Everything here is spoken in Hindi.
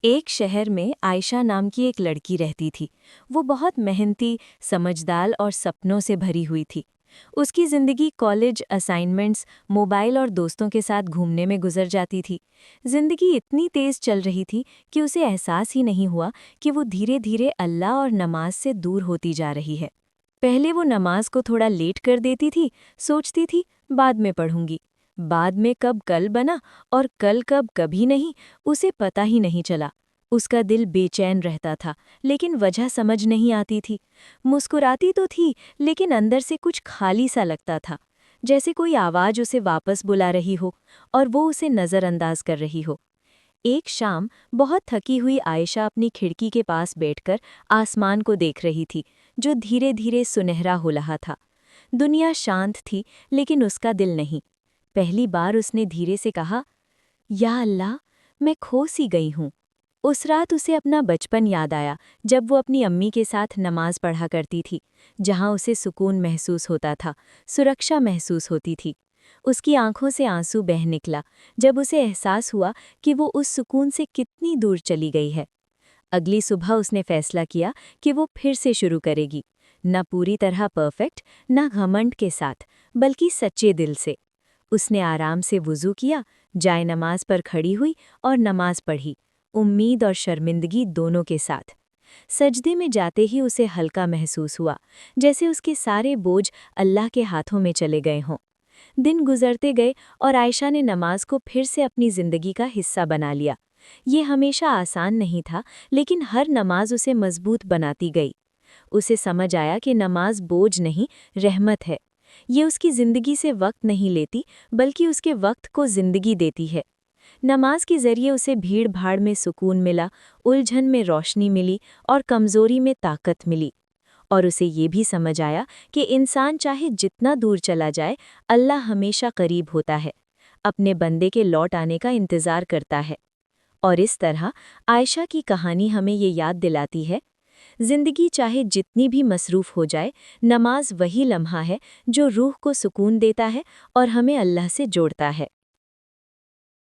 एक शहर में आयशा नाम की एक लड़की रहती थी। वो बहुत मेहनती, समझदार और सपनों से भरी हुई थी। उसकी जिंदगी कॉलेज असाइनमेंट्स, मोबाइल और दोस्तों के साथ घूमने में गुजर जाती थी। जिंदगी इतनी तेज चल रही थी कि उसे एहसास ही नहीं हुआ कि वो धीरे धीरे अल्लाह और नमाज से दूर होती जा रही है। पहले वो नमाज को थोड़ा लेट कर देती थी, सोचती थी बाद में पढ़ूंगी। बाद में कब कल बना और कल कब कभी नहीं, उसे पता ही नहीं चला। उसका दिल बेचैन रहता था, लेकिन वजह समझ नहीं आती थी। मुस्कुराती तो थी, लेकिन अंदर से कुछ खाली सा लगता था, जैसे कोई आवाज उसे वापस बुला रही हो और वो उसे नज़रअंदाज कर रही हो। एक शाम बहुत थकी हुई आयशा अपनी खिड़की के पास बैठकर आसमान को देख रही थी, जो धीरे धीरे सुनहरा हो रहा था। दुनिया शांत थी, लेकिन उसका दिल नहीं। पहली बार उसने धीरे से कहा, या अल्लाह, मैं खो सी गई हूँ। उस रात उसे अपना बचपन याद आया, जब वो अपनी अम्मी के साथ नमाज पढ़ा करती थी, जहाँ उसे सुकून महसूस होता था, सुरक्षा महसूस होती थी। उसकी आंखों से आंसू बह निकला जब उसे एहसास हुआ कि वो उस सुकून से कितनी दूर चली गई है। अगली सुबह उसने फैसला किया कि वो फिर से शुरू करेगी, न पूरी तरह परफेक्ट, न घमंड के साथ, बल्कि सच्चे दिल से। उसने आराम से वुज़ू किया, जाए नमाज पर खड़ी हुई और नमाज पढ़ी, उम्मीद और शर्मिंदगी दोनों के साथ। सजदे में जाते ही उसे हल्का महसूस हुआ, जैसे उसके सारे बोझ अल्लाह के हाथों में चले गए हों। दिन गुजरते गए और आयशा ने नमाज को फिर से अपनी जिंदगी का हिस्सा बना लिया। ये हमेशा आसान नहीं था, लेकिन हर नमाज उसे मजबूत बनाती गई। उसे समझ आया कि नमाज बोझ नहीं, रहमत है। ये उसकी जिंदगी से वक्त नहीं लेती, बल्कि उसके वक्त को जिंदगी देती है। नमाज के जरिए उसे भीड़ भाड़ में सुकून मिला, उलझन में रोशनी मिली और कमजोरी में ताकत मिली। और उसे ये भी समझ आया कि इंसान चाहे जितना दूर चला जाए, अल्लाह हमेशा करीब होता है, अपने बंदे के लौट आने का इंतज़ार करता है। और इस तरह आयशा की कहानी हमें ये याद दिलाती है, जिंदगी चाहे जितनी भी मसरूफ़ हो जाए, नमाज वही लम्हा है जो रूह को सुकून देता है और हमें अल्लाह से जोड़ता है।